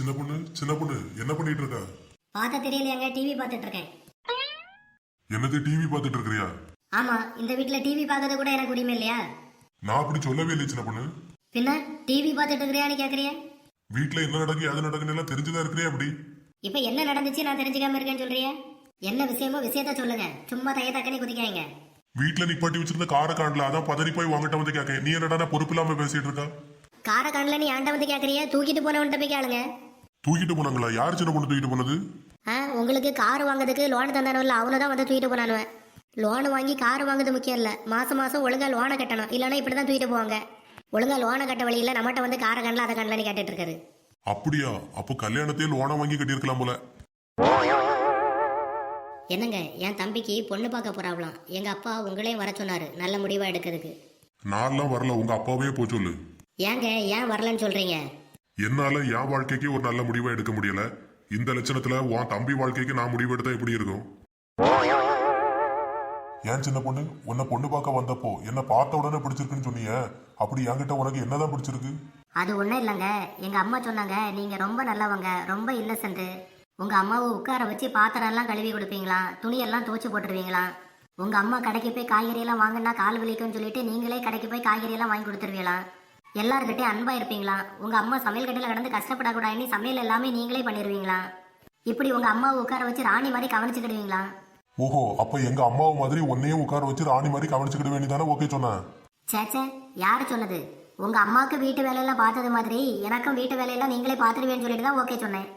சின்ன பொண்ணு என்ன பண்ணிட்டு இருக்க? பார்த்தா தெரியலையாங்க, டிவி பார்த்துட்டு இருக்கேன். என்னது டிவி பார்த்துட்டு இருக்கிறியா? ஆமா, இந்த வீட்ல டிவி பார்க்கறது கூட எனக்கு உரிமை இல்லையா? நான் அப்படி சொல்லவே இல்லை சின்ன பொண்ணு. பின்ன டிவி பார்த்துட்டு இருக்கிறியான்னு கேக்குறிய? வீட்டுல என்ன நடக்கு அது நடக்குன்னு எல்லாம் தெரிஞ்சுதான் இருக்கிறியா அப்படி? இப்ப என்ன நடந்துச்சு நான் தெரிஞ்சுக்காம இருக்கேன்னு சொல்றிய? என்ன விஷயமோ விஷயத்த சொல்லுங்க, சும்மா தைய தக்கனி குதிக்காங்க. வீட்டுல நிப்பாட்டி வச்சிருந்த காரை காணல, அதான் பதறி போய் வாங்கிட்ட வந்து கேட்க. நீ என்னடா பொறுப்பு இல்லாம பேசிட்டு இருக்கா? காரை காணல நீ ஆண்ட வந்து கேக்குறிய? தூக்கிட்டு போனவன்ட்ட போய் கேளுங்க. தூக்கிட்டு போனாங்களா? யார் சின்ன பொண்ணு தூக்கிட்டு போனது? உங்களுக்கு கார் வாங்குறதுக்கு லோன் தந்தானோல்ல, அவனதான் வந்து தூக்கிட்டு போனானுவன். லோன் வாங்கி கார் வாங்குறது முக்கியம் இல்ல, மாசம் மாசம் ஒழுங்கா லோனை கட்டணும், இல்லைன்னா இப்படிதான் தூக்கிட்டு போவாங்க. ஒழுங்கா லோனை கட்ட வழியில நம்மகிட்ட வந்து காரை காணல அதை காணலன்னு கேட்டுட்டு இருக்காரு. அப்படியா? அப்போ கல்யாணத்தையும் லோனை வாங்கி கட்டியிருக்கலாம் போல. என்னங்க, என் தம்பிக்கு பொண்ணு பார்க்க போறாவலாம். எங்க அப்பா உங்களையும் வர சொன்னாரு நல்ல முடிவா எடுக்கிறதுக்கு. நான்லாம் வரல, உங்க அப்பாவே போ சொல்லு. ஏங்க ஏன் வரலன்னு சொல்றீங்க? என்னால என் வாழ்க்கைக்கு ஒரு நல்ல முடிவை எடுக்க முடியல. இந்த லட்சணத்துல உன் தம்பி வாழ்க்கைக்கு நான் முடிவு எடுத்தா எப்படி இருக்கும்? ஏன் சின்ன பொண்ணு, உன்னை பொண்ணு பார்க்க வந்தப்போ என்ன பார்த்த உடனே பிடிச்சிருக்குன்னு சொன்னீங்க. அப்படி என்கிட்ட உனக்கு என்னதான் பிடிச்சிருக்கு? அது ஒண்ணும் இல்லைங்க, எங்க அம்மா சொன்னாங்க நீங்க ரொம்ப நல்லவங்க, ரொம்ப இன்னசென்ட். உங்க அம்மாவை உட்கார வச்சு பாத்திரம் எல்லாம் கழுவி கொடுப்பீங்களா, துணியெல்லாம் துவச்சு போட்டுருவீங்களா. உங்க அம்மா கடைக்கு போய் காய்கறி எல்லாம் வாங்கினா கால் வலிக்கும்னு சொல்லிட்டு நீங்களே கடைக்கு போய் காய்கறி எல்லாம் வாங்கி கொடுத்துருவீங்களா. எல்லார்கிட்டையும் அன்பா இருப்பீங்களா. உங்க அம்மா சமையல் கட்டையில கடந்து கஷ்டப்படக்கூடாதுன்னு சமையல் எல்லாமே நீங்களே பண்ணிடுவீங்களா. இப்படி உங்க அம்மாவை உட்கார வச்சு ராணி மாதிரி கவனிச்சுக்கிடுவீங்களா. ஓஹோ, அப்ப எங்க அம்மாவை மாதிரி உன்னையும் உட்கார வச்சு ராணி மாதிரி கவனிச்சுக்கிட வேண்டியதானே? ஓகே சொன்னேன். சேச்சே, யாரு சொன்னது? உங்க அம்மாவுக்கு வீட்டு வேலையெல்லாம் பார்த்தது மாதிரி எனக்கும் வீட்டு வேலையெல்லாம் நீங்களே பார்த்துருவேன்னு சொல்லிட்டு தான் ஓகே சொன்னேன்.